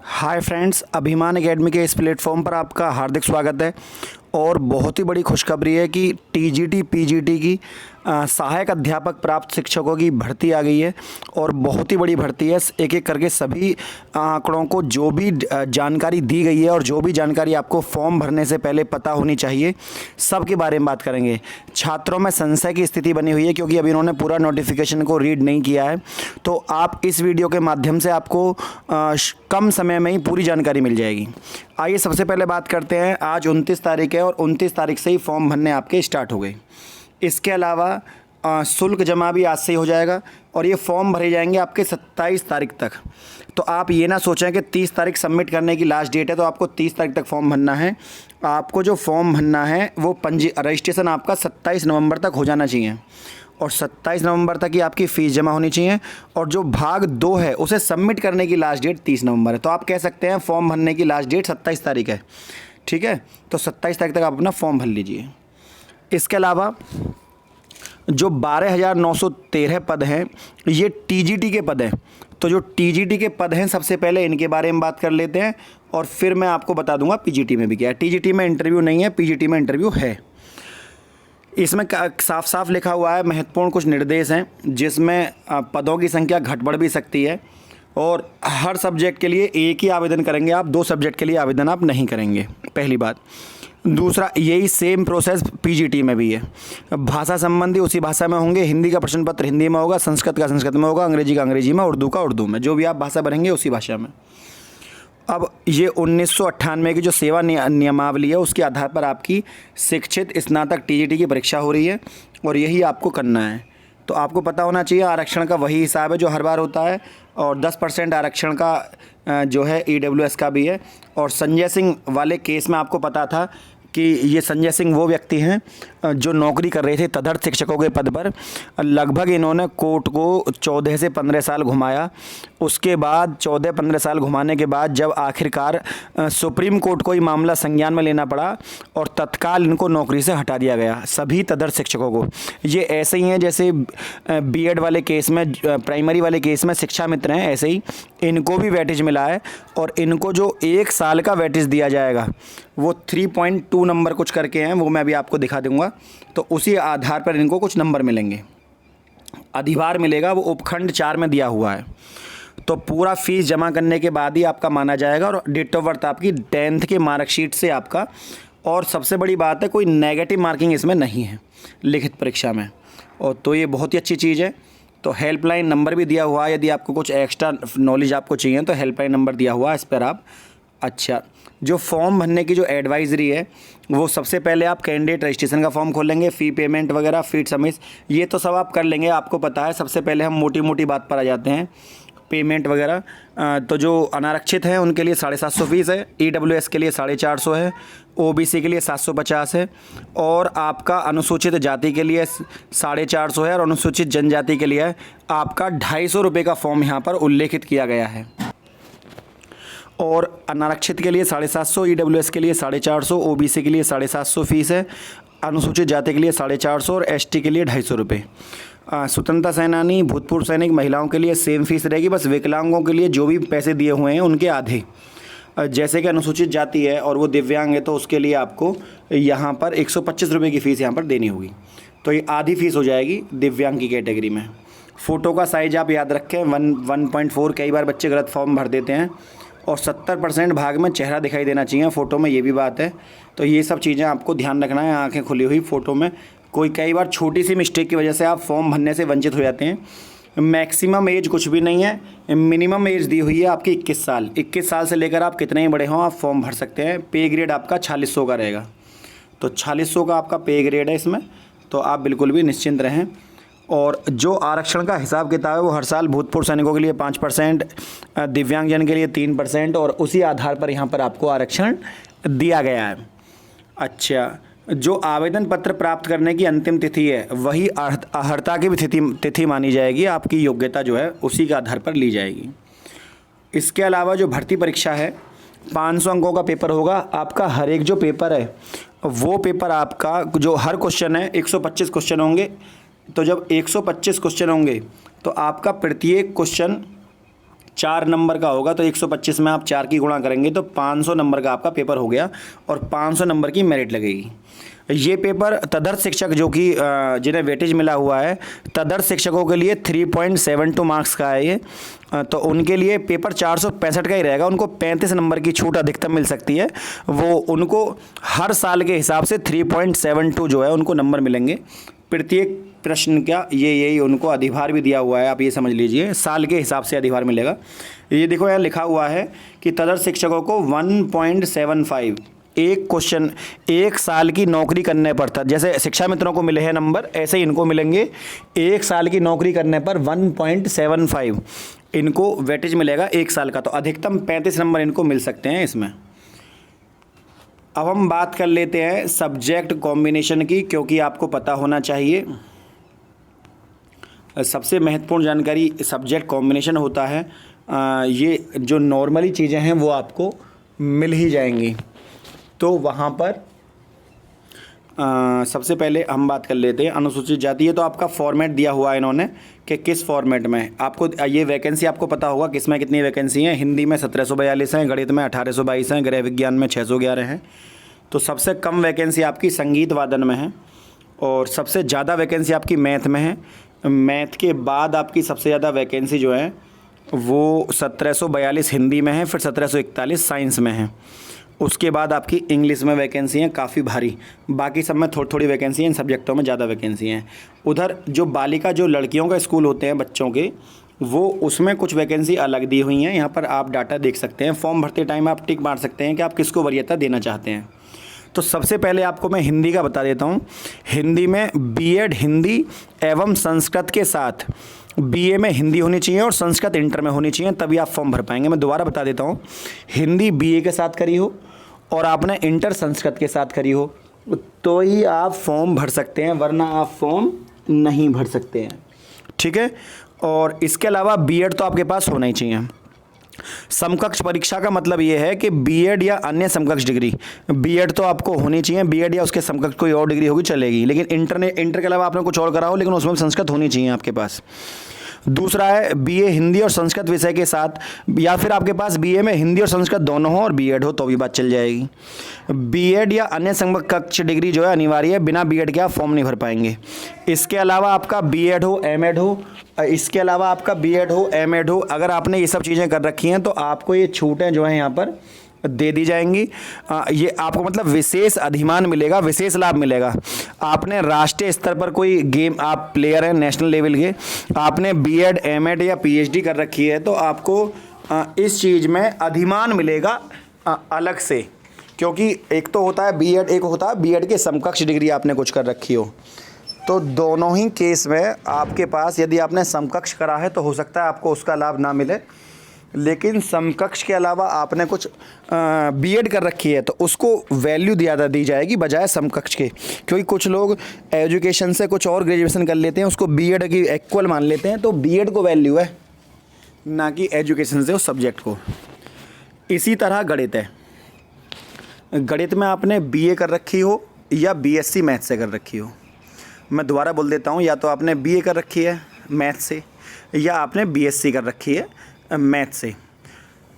Hi friends, अभिमान academy के इस प्लेटफॉर्म पर आपका हार्दिक स्वागत है। और बहुत ही बड़ी खुशखबरी है कि टीजीटी पीजीटी की सहायक अध्यापक प्राप्त शिक्षकों की भर्ती आ गई है। और बहुत ही बड़ी भर्ती है। एक एक करके सभी आंकड़ों को जो भी जानकारी दी गई है और जो भी जानकारी आपको फॉर्म भरने से पहले पता होनी चाहिए, सब के बारे में बात करेंगे। छात्रों में संशय की स्थिति बनी हुई है क्योंकि अभी इन्होंने पूरा नोटिफिकेशन को रीड नहीं किया है। तो आप इस वीडियो के माध्यम से आपको कम समय में ही पूरी जानकारी मिल जाएगी। आइए सबसे पहले बात करते हैं। आज 29 तारीख है और 29 तारीख से ही फॉर्म भरने आपके स्टार्ट हो गए। इसके अलावा शुल्क जमा भी आज से ही हो जाएगा और ये फॉर्म भरे जाएंगे आपके 27 तारीख तक। तो आप ये ना सोचें कि 30 तारीख सबमिट करने की लास्ट डेट है तो आपको 30 तारीख तक फॉर्म भरना है। आपको जो फॉर्म भरना है वो रजिस्ट्रेशन आपका 27 नवंबर तक हो जाना चाहिए और 27 नवंबर तक ही आपकी फ़ीस जमा होनी चाहिए। और जो भाग 2 है उसे सबमिट करने की लास्ट डेट 30 नवंबर है। तो आप कह सकते हैं फॉर्म भरने की लास्ट डेट 27 तारीख है। ठीक है, तो 27 तारीख तक आप अपना फॉर्म भर लीजिए। इसके अलावा जो 12,913 पद हैं ये टीजीटी के पद हैं। तो जो टीजीटी के पद हैं सबसे पहले इनके बारे में बात कर लेते हैं और फिर मैं आपको बता दूंगा पीजीटी में भी क्या है। टीजीटी में इंटरव्यू नहीं है, पीजीटी में इंटरव्यू है। इसमें साफ साफ लिखा हुआ है, महत्वपूर्ण कुछ निर्देश हैं जिसमें पदों की संख्या घट बढ़ भी सकती है और हर सब्जेक्ट के लिए एक ही आवेदन करेंगे आप, 2 सब्जेक्ट के लिए आवेदन आप नहीं करेंगे, पहली बात। दूसरा, यही सेम प्रोसेस पीजीटी में भी है। भाषा संबंधी उसी भाषा में होंगे। हिंदी का प्रश्न पत्र हिंदी में होगा, संस्कृत का संस्कृत में होगा, अंग्रेजी का अंग्रेजी में, उर्दू का उर्दू में, जो भी आप भाषा भरेंगे उसी भाषा में। अब ये 1998 की जो सेवा नियमावली है उसके आधार पर आपकी शिक्षित स्नातक टीजीटी की परीक्षा हो रही है और यही आपको करना है। तो आपको पता होना चाहिए आरक्षण का वही हिसाब है जो हर बार होता है और 10% आरक्षण का जो है ईडब्ल्यूएस का भी है। और संजय सिंह वाले केस में आपको पता था कि ये संजय सिंह वो व्यक्ति हैं जो नौकरी कर रहे थे तदर्थ शिक्षकों के पद पर। लगभग इन्होंने कोर्ट को 14 से 15 साल घुमाया। उसके बाद 14-15 साल घुमाने के बाद जब आखिरकार सुप्रीम कोर्ट को ये मामला संज्ञान में लेना पड़ा और तत्काल इनको नौकरी से हटा दिया गया, सभी तदर्थ शिक्षकों को। ये ऐसे ही हैं जैसे बीएड वाले केस में, प्राइमरी वाले केस में शिक्षा मित्र हैं, ऐसे ही इनको भी वेटेज मिला है और इनको जो 1 साल का वेटेज दिया जाएगा वो 3.2 नंबर कुछ करके हैं, वो मैं अभी आपको दिखा दूंगा। तो उसी आधार पर इनको कुछ नंबर मिलेंगे। अधिभार मिलेगा, वो उपखंड 4 में दिया हुआ है। तो पूरा फीस जमा करने के बाद ही आपका माना जाएगा और डेट ऑफ बर्थ आपकी 10th के मार्कशीट से आपका। और सबसे बड़ी बात है, कोई नेगेटिव मार्किंग इसमें नहीं है लिखित परीक्षा में। और तो ये बहुत ही अच्छी चीज़ है। तो हेल्पलाइन नंबर भी दिया हुआ है, यदि आपको कुछ एक्स्ट्रा नॉलेज आपको चाहिए तो हेल्पलाइन नंबर दिया हुआ है, इस पर आप। अच्छा, जो फॉर्म भरने की जो एडवाइजरी है वो सबसे पहले आप कैंडिडेट रजिस्ट्रेशन का फॉर्म खोलेंगे, फ़ी पेमेंट वगैरह, फीड सबमिट, ये तो सब आप कर लेंगे, आपको पता है। सबसे पहले हम मोटी मोटी बात पर आ जाते हैं, पेमेंट वगैरह। तो जो अनारक्षित हैं उनके लिए 750 फीस है, ईडब्ल्यूएस के लिए 450 है, ओबीसी के लिए 750 है और आपका अनुसूचित जाति के लिए 450 है और अनुसूचित जनजाति के लिए आपका 250 रुपये का फॉर्म यहाँ पर उल्लेखित किया गया है। और अनारक्षित के लिए 750, ईडब्ल्यूएस के लिए 450, ओबीसी के लिए 750 फीस है, अनुसूचित जाति के लिए 450 और एसटी के लिए 250 रुपये। स्वतंत्रता सेनानी, भूतपूर्व सैनिक, महिलाओं के लिए सेम फीस रहेगी, बस विकलांगों के लिए जो भी पैसे दिए हुए हैं उनके आधे। जैसे कि अनुसूचित जाति है और वो दिव्यांग है तो उसके लिए आपको यहाँ पर 125 रुपये की फ़ीस यहाँ पर देनी होगी। तो ये आधी फ़ीस हो जाएगी दिव्यांग की कैटेगरी में। फ़ोटो का साइज़ आप याद रखें 1.4, कई बार बच्चे गलत फॉर्म भर देते हैं। और 70% भाग में चेहरा दिखाई देना चाहिए फ़ोटो में, ये भी बात है। तो ये सब चीज़ें आपको ध्यान रखना है। आंखें खुली हुई फ़ोटो में कोई कई बार छोटी सी मिस्टेक की वजह से आप फॉर्म भरने से वंचित हो जाते हैं। मैक्सिमम एज कुछ भी नहीं है, मिनिमम एज दी हुई है आपकी 21 साल। 21 साल से लेकर आप कितने ही बड़े हों आप फॉर्म भर सकते हैं। पे ग्रेड आपका 4600 का रहेगा। तो 4600 का आपका पे ग्रेड है इसमें, तो आप बिल्कुल भी निश्चिंत रहें। और जो आरक्षण का हिसाब किताब है वो हर साल भूतपूर्व सैनिकों के लिए 5%, दिव्यांगजन के लिए 3% और उसी आधार पर यहाँ पर आपको आरक्षण दिया गया है। अच्छा, जो आवेदन पत्र प्राप्त करने की अंतिम तिथि है वही अर्हता की भी तिथि मानी जाएगी। आपकी योग्यता जो है उसी के आधार पर ली जाएगी। इसके अलावा जो भर्ती परीक्षा है 500 अंकों का पेपर होगा आपका। हर एक जो पेपर है वो पेपर आपका, जो हर क्वेश्चन है 125 क्वेश्चन होंगे। तो जब 125 क्वेश्चन होंगे तो आपका प्रत्येक क्वेश्चन 4 नंबर का होगा तो 125 में आप 4 की गुणा करेंगे तो 500 नंबर का आपका पेपर हो गया और 500 नंबर की मेरिट लगेगी। ये पेपर तदर्थ शिक्षक जो कि जिन्हें वेटेज मिला हुआ है, तदर्थ शिक्षकों के लिए 3.72 मार्क्स का है ये, तो उनके लिए पेपर 465 का ही रहेगा। उनको 35 नंबर की छूट अधिकतम मिल सकती है, वो उनको हर साल के हिसाब से 3.72 जो है उनको नंबर मिलेंगे प्रत्येक प्रश्न का। यही उनको अधिभार भी दिया हुआ है, आप ये समझ लीजिए साल के हिसाब से अधिभार मिलेगा। ये देखो यहाँ लिखा हुआ है कि तदर्थ शिक्षकों को 1.75 एक क्वेश्चन एक साल की नौकरी करने पर था, जैसे शिक्षा मित्रों को मिले हैं नंबर ऐसे ही इनको मिलेंगे। एक साल की नौकरी करने पर 1.75 इनको वेटेज मिलेगा एक साल का, तो अधिकतम 35 नंबर इनको मिल सकते हैं इसमें। अब हम बात कर लेते हैं सब्जेक्ट कॉम्बिनेशन की, क्योंकि आपको पता होना चाहिए सबसे महत्वपूर्ण जानकारी सब्जेक्ट कॉम्बिनेशन होता है। ये जो नॉर्मली चीज़ें हैं वो आपको मिल ही जाएंगी। तो वहाँ पर सबसे पहले हम बात कर लेते हैं अनुसूचित जाति है, तो आपका फॉर्मेट दिया हुआ है इन्होंने कि किस फॉर्मेट में आपको ये वैकेंसी आपको पता होगा किस में कितनी वैकेंसी हैं। हिंदी में 1742 हैं, गणित में 1822 हैं, गृह विज्ञान में 611 हैं। तो सबसे कम वैकेंसी आपकी संगीत वादन में है और सबसे ज़्यादा वैकेंसी आपकी मैथ में है। मैथ के बाद आपकी सबसे ज़्यादा वैकेंसी जो है वो 1742 हिंदी में है, फिर 1741 साइंस में है। उसके बाद आपकी इंग्लिश में वैकेंसी हैं काफ़ी भारी, बाकी सब में थोड़ी थोड़ी वैकेंसी हैं, इन सब्जेक्टों में ज़्यादा वैकेंसी हैं। उधर जो बालिका जो लड़कियों का स्कूल होते हैं बच्चों के, वो उसमें कुछ वैकेंसी अलग दी हुई हैं। यहाँ पर आप डाटा देख सकते हैं। फॉर्म भरते टाइम आप टिक मार सकते हैं कि आप किसको वरीयता देना चाहते हैं। तो सबसे पहले आपको मैं हिंदी का बता देता हूँ। हिंदी में बीएड हिंदी एवं संस्कृत के साथ बीए में हिंदी होनी चाहिए और संस्कृत इंटर में होनी चाहिए, तभी आप फॉर्म भर पाएंगे। मैं दोबारा बता देता हूँ, हिंदी बीए के साथ करी हो और आपने इंटर संस्कृत के साथ करी हो तो ही आप फॉर्म भर सकते हैं, वरना आप फॉर्म नहीं भर सकते हैं। ठीक है। और इसके अलावा बीएड तो आपके पास होना ही चाहिए। समकक्ष परीक्षा का मतलब ये है कि बीएड या अन्य समकक्ष डिग्री, बीएड तो आपको होनी चाहिए, बीएड या उसके समकक्ष कोई और डिग्री होगी चलेगी, लेकिन इंटर के अलावा आपने कुछ और करा हो लेकिन उसमें संस्कृत होनी चाहिए आपके पास। दूसरा है बीए हिंदी और संस्कृत विषय के साथ, या फिर आपके पास बीए में हिंदी और संस्कृत दोनों हो और बीएड हो तो भी बात चल जाएगी। बीएड या अन्य समकक्ष डिग्री जो है अनिवार्य है, बिना बीएड के आप फॉर्म नहीं भर पाएंगे। इसके अलावा आपका बीएड हो एमएड हो, इसके अलावा आपका बीएड हो एमएड हो, अगर आपने ये सब चीज़ें कर रखी हैं तो आपको ये छूटें जो हैं यहाँ पर दे दी जाएंगी। ये आपको मतलब विशेष अधिमान मिलेगा, विशेष लाभ मिलेगा। आपने राष्ट्रीय स्तर पर कोई गेम, आप प्लेयर हैं नेशनल लेवल के, आपने बीएड एमएड या पीएचडी कर रखी है तो आपको इस चीज़ में अधिमान मिलेगा अलग से, क्योंकि एक तो होता है बीएड, एक होता है बीएड के समकक्ष डिग्री आपने कुछ कर रखी हो। तो दोनों ही केस में आपके पास यदि आपने समकक्ष करा है तो हो सकता है आपको उसका लाभ ना मिले, लेकिन समकक्ष के अलावा आपने कुछ बीएड कर रखी है तो उसको वैल्यू ज़्यादा दी जाएगी बजाय समकक्ष के, क्योंकि कुछ लोग एजुकेशन से कुछ और ग्रेजुएशन कर लेते हैं, उसको बीएड की इक्वल मान लेते हैं, तो बीएड को वैल्यू है ना कि एजुकेशन से उस सब्जेक्ट को। इसी तरह गणित है, गणित में आपने बीए कर रखी हो या बीएससी मैथ से कर रखी हो। मैं दोबारा बोल देता हूँ, या तो आपने बीए कर रखी है मैथ से या आपने बीएससी कर रखी है मैथ से,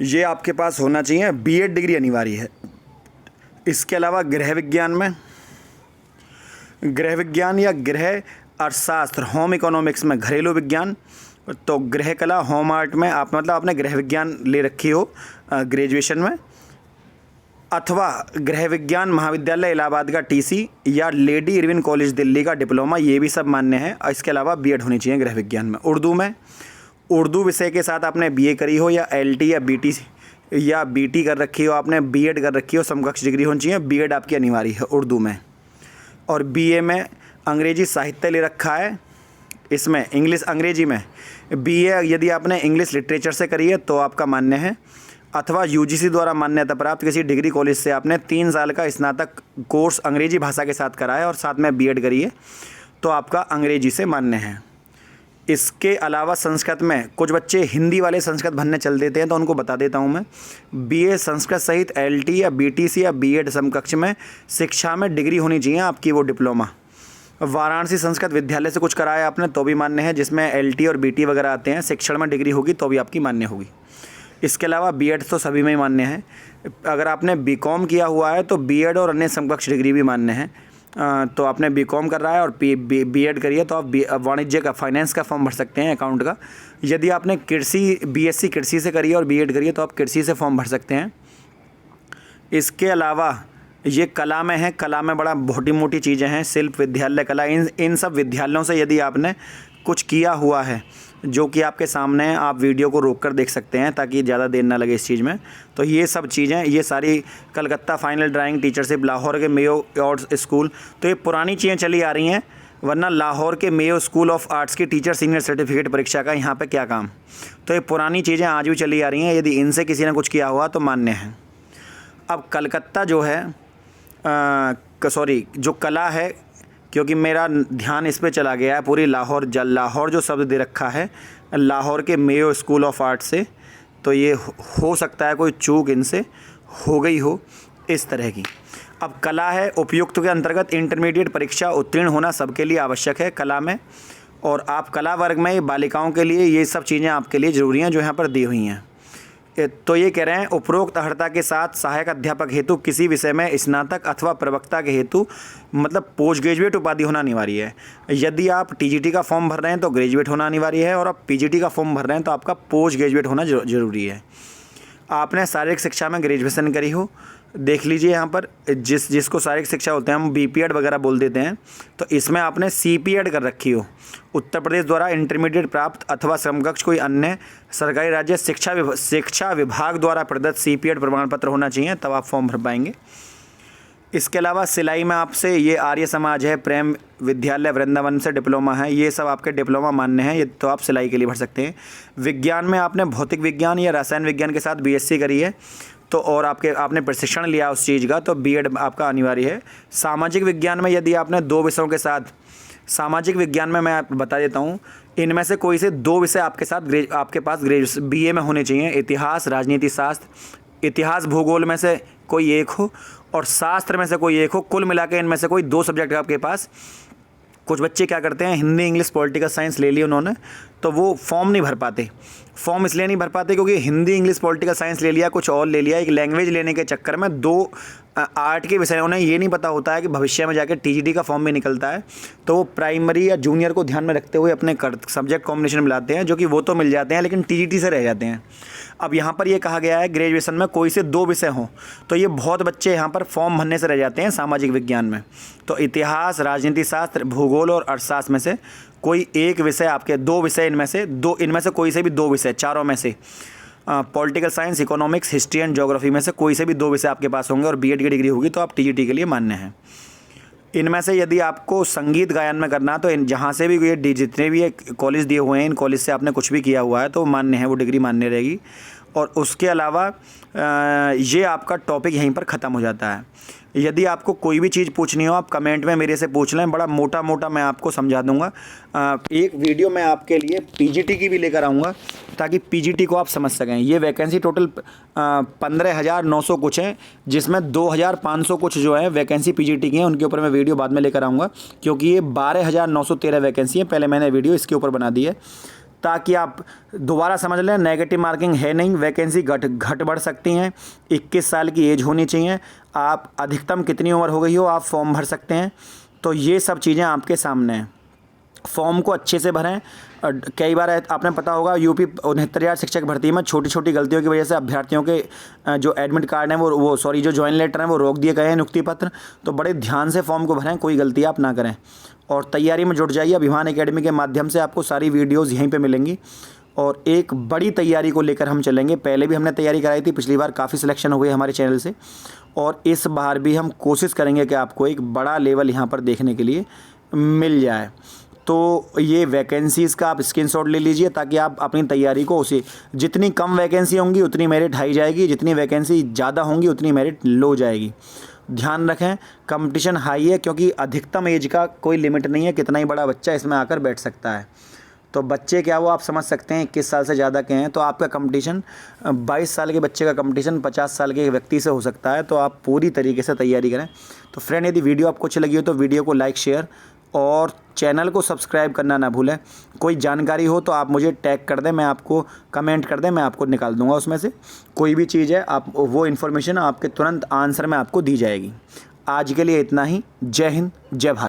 ये आपके पास होना चाहिए, बीएड डिग्री अनिवार्य है। इसके अलावा गृह विज्ञान या गृह अर्थशास्त्र, होम इकोनॉमिक्स में घरेलू विज्ञान, तो गृह कला होम आर्ट में आप मतलब आपने गृह विज्ञान ले रखी हो ग्रेजुएशन में, अथवा गृह विज्ञान महाविद्यालय इलाहाबाद का टीसी या लेडी इरविन कॉलेज दिल्ली का डिप्लोमा, ये भी सब मान्य है। इसके अलावा बीएड होनी चाहिए गृह विज्ञान में। उर्दू विषय के साथ आपने बीए करी हो या एलटी या बीटी कर रखी हो, आपने बीएड कर रखी हो, समकक्ष डिग्री होनी चाहिए, बीएड आपकी अनिवार्य है उर्दू में। और बीए में अंग्रेजी साहित्य ले रखा है, इसमें अंग्रेजी में बीए यदि आपने इंग्लिश लिटरेचर से करी है तो आपका मान्य है, अथवा यूजीसी द्वारा मान्यता प्राप्त किसी डिग्री कॉलेज से आपने 3 साल का स्नातक कोर्स अंग्रेजी भाषा के साथ करा है और साथ में बीएड करी है तो आपका अंग्रेजी से मान्य है। इसके अलावा संस्कृत में कुछ बच्चे हिंदी वाले संस्कृत भरने चल देते हैं, तो उनको बता देता हूं मैं, बीए संस्कृत सहित एलटी या बीटीसी या बीएड समकक्ष में शिक्षा में डिग्री होनी चाहिए आपकी, वो डिप्लोमा। वाराणसी संस्कृत विद्यालय से कुछ कराया आपने तो भी मान्य है, जिसमें एलटी और बीटी वगैरह आते हैं, शिक्षण में डिग्री होगी तो भी आपकी मान्य होगी। इसके अलावा बीएड तो सभी में ही मान्य है। अगर आपने बीकॉम किया हुआ है तो बीएड और अन्य समकक्ष डिग्री भी मान्य है। तो आपने बीकॉम कर रहा है और बीएड करिए तो आप वाणिज्य का, फाइनेंस का फॉर्म भर सकते हैं, अकाउंट का। यदि आपने कृषि, बीएससी कृषि से करी है और बीएड करी है तो आप कृषि से फॉर्म भर सकते हैं। इसके अलावा ये कला में है, कला में बड़ा मोटी मोटी चीज़ें हैं, शिल्प विद्यालय, कला, इन सब विद्यालयों से यदि आपने कुछ किया हुआ है जो कि आपके सामने है, आप वीडियो को रोक कर देख सकते हैं ताकि ज़्यादा देर ना लगे इस चीज़ में। तो ये सब चीज़ें, ये सारी Calcutta final drawing teachership, Lahore के मेयो आर्ट्स स्कूल, तो ये पुरानी चीज़ें चली आ रही हैं। वरना लाहौर के मेयो स्कूल ऑफ आर्ट्स की टीचर सीनियर सर्टिफिकेट परीक्षा का यहाँ पे क्या काम। तो ये पुरानी चीज़ें आज भी चली आ रही हैं, यदि इनसे किसी ने कुछ किया हुआ तो मान्य है। अब कलकत्ता जो है, जो कला है, क्योंकि मेरा ध्यान इस पे चला गया है, पूरी लाहौर जो शब्द दे रखा है लाहौर के मेयो स्कूल ऑफ आर्ट से, तो ये हो सकता है कोई चूक इनसे हो गई हो इस तरह की। अब कला है, उपयुक्त के अंतर्गत इंटरमीडिएट परीक्षा उत्तीर्ण होना सबके लिए आवश्यक है कला में, और आप कला वर्ग में बालिकाओं के लिए ये सब चीज़ें आपके लिए ज़रूरी हैं जो यहाँ पर दी हुई हैं। तो ये कह रहे हैं उपरोक्त अर्हता के साथ सहायक अध्यापक हेतु किसी विषय में स्नातक अथवा प्रवक्ता के हेतु मतलब पोस्ट ग्रेजुएट उपाधि होना अनिवार्य है। यदि आप टीजीटी का फॉर्म भर रहे हैं तो ग्रेजुएट होना अनिवार्य है, और आप पीजीटी का फॉर्म भर रहे हैं तो आपका पोस्ट ग्रेजुएट होना जरूरी है। आपने शारीरिक शिक्षा में ग्रेजुएशन करी हो, देख लीजिए यहाँ पर, जिसको शारीरिक शिक्षा होते हैं हम बीपीएड वगैरह बोल देते हैं, तो इसमें आपने सीपीएड कर रखी हो, उत्तर प्रदेश द्वारा इंटरमीडिएट प्राप्त अथवा समकक्ष कोई अन्य सरकारी राज्य शिक्षा विभाग द्वारा प्रदत्त सीपीएड प्रमाण पत्र होना चाहिए, तब आप फॉर्म भर पाएंगे। इसके अलावा सिलाई में आपसे ये आर्य समाज है, प्रेम विद्यालय वृंदावन से डिप्लोमा है, ये सब आपके डिप्लोमा मान्य हैं, ये तो आप सिलाई के लिए भर सकते हैं। विज्ञान में आपने भौतिक विज्ञान या रसायन विज्ञान के साथ बीएससी करी है तो, और आपने प्रशिक्षण लिया उस चीज़ का, तो बीएड आपका अनिवार्य है। सामाजिक विज्ञान में यदि आपने 2 विषयों के साथ, सामाजिक विज्ञान में मैं आपको बता देता हूँ, इनमें से कोई से 2 विषय आपके पास ग्रेजुएशन बीए में होने चाहिए। इतिहास, राजनीति शास्त्र, इतिहास भूगोल में से कोई एक हो और शास्त्र में से कोई एक हो, कुल मिला के इनमें से कोई 2 सब्जेक्ट आपके पास। कुछ बच्चे क्या करते हैं, हिंदी इंग्लिश पॉलिटिकल साइंस ले ली उन्होंने, तो वो फॉर्म नहीं भर पाते। फॉर्म इसलिए नहीं भर पाते क्योंकि हिंदी इंग्लिश पॉलिटिकल साइंस ले लिया, कुछ और ले लिया, एक लैंग्वेज लेने के चक्कर में 2 आर्ट के विषय, उन्हें ये नहीं पता होता है कि भविष्य में जाके टीजीटी का फॉर्म भी निकलता है, तो वो प्राइमरी या जूनियर को ध्यान में रखते हुए अपने सब्जेक्ट कॉम्बिनेशन मिलाते हैं, जो कि वो तो मिल जाते हैं लेकिन टीजीटी से रह जाते हैं। अब यहाँ पर ये कहा गया है ग्रेजुएशन में कोई से 2 विषय हों, तो ये बहुत बच्चे यहाँ पर फॉर्म भरने से रह जाते हैं सामाजिक विज्ञान में। तो इतिहास, राजनीति शास्त्र, भूगोल और अर्थशास्त्र में से कोई एक विषय आपके, 2 विषय इनमें से कोई से भी 2 विषय, चारों में से, political science, economics, history and geography में से कोई से भी 2 विषय आपके पास होंगे और बीएड की डिग्री होगी तो आप टीजीटी के लिए मान्य हैं। इनमें से यदि आपको संगीत गायन में करना तो जहाँ से भी ये जितने भी कॉलेज दिए हुए हैं, इन कॉलेज से आपने कुछ भी किया हुआ है तो मान्य है, वो डिग्री मान्य रहेगी। और उसके अलावा ये आपका टॉपिक यहीं पर ख़त्म हो जाता है। यदि आपको कोई भी चीज़ पूछनी हो आप कमेंट में मेरे से पूछ लें, बड़ा मोटा मैं आपको समझा दूंगा। एक वीडियो मैं आपके लिए पीजीटी की भी लेकर आऊँगा ताकि पीजीटी को आप समझ सकें। ये वैकेंसी टोटल 15,900 कुछ है, जिसमें 2,500 कुछ जो है वैकेंसी पीजीटी की हैं, उनके ऊपर मैं वीडियो बाद में लेकर आऊँगा, क्योंकि ये 12,913 वैकेंसी है। पहले मैंने वीडियो इसके ऊपर बना दी है ताकि आप दोबारा समझ लें। नेगेटिव मार्किंग है नहीं, वैकेंसी घट बढ़ सकती हैं। 21 साल की एज होनी चाहिए, आप अधिकतम कितनी उम्र हो गई हो आप फॉर्म भर सकते हैं। तो ये सब चीज़ें आपके सामने हैं। फॉर्म को अच्छे से भरें। कई बार आपने पता होगा यूपी 69,000 शिक्षक भर्ती में छोटी छोटी गलतियों की वजह से अभ्यर्थियों के जो एडमिट कार्ड हैं जो ज्वाइन लेटर हैं वो रोक दिए गए हैं, नियुक्ति पत्र। तो बड़े ध्यान से फॉर्म को भरें, कोई गलती आप ना करें और तैयारी में जुट जाइए। अभिमान एकेडमी के माध्यम से आपको सारी वीडियोज़ यहीं पर मिलेंगी और एक बड़ी तैयारी को लेकर हम चलेंगे। पहले भी हमने तैयारी कराई थी, पिछली बार काफ़ी सिलेक्शन हो गई हमारे चैनल से, और इस बार भी हम कोशिश करेंगे कि आपको एक बड़ा लेवल यहाँ पर देखने के लिए मिल जाए। तो ये वैकेंसीज़ का आप स्क्रीनशॉट ले लीजिए ताकि आप अपनी तैयारी को उसी, जितनी कम वैकेंसी होंगी उतनी मेरिट हाई जाएगी, जितनी वैकेंसी ज़्यादा होंगी उतनी मेरिट लो जाएगी। ध्यान रखें, कंपटीशन हाई है क्योंकि अधिकतम एज का कोई लिमिट नहीं है, कितना ही बड़ा बच्चा इसमें आकर बैठ सकता है। तो बच्चे क्या वो आप समझ सकते हैं 21 साल से ज़्यादा के हैं, तो आपका कंपटीशन 22 साल के बच्चे का कंपटीशन 50 साल के व्यक्ति से हो सकता है। तो आप पूरी तरीके से तैयारी करें। तो फ्रेंड, यदि वीडियो आपको अच्छी लगी हो तो वीडियो को लाइक शेयर और चैनल को सब्सक्राइब करना ना भूलें। कोई जानकारी हो तो आप मुझे टैग कर दें, मैं आपको कमेंट कर दें, मैं आपको निकाल दूंगा उसमें से कोई भी चीज़ है, आप वो इन्फॉर्मेशन आपके तुरंत आंसर में आपको दी जाएगी। आज के लिए इतना ही। जय हिंद, जय भारत।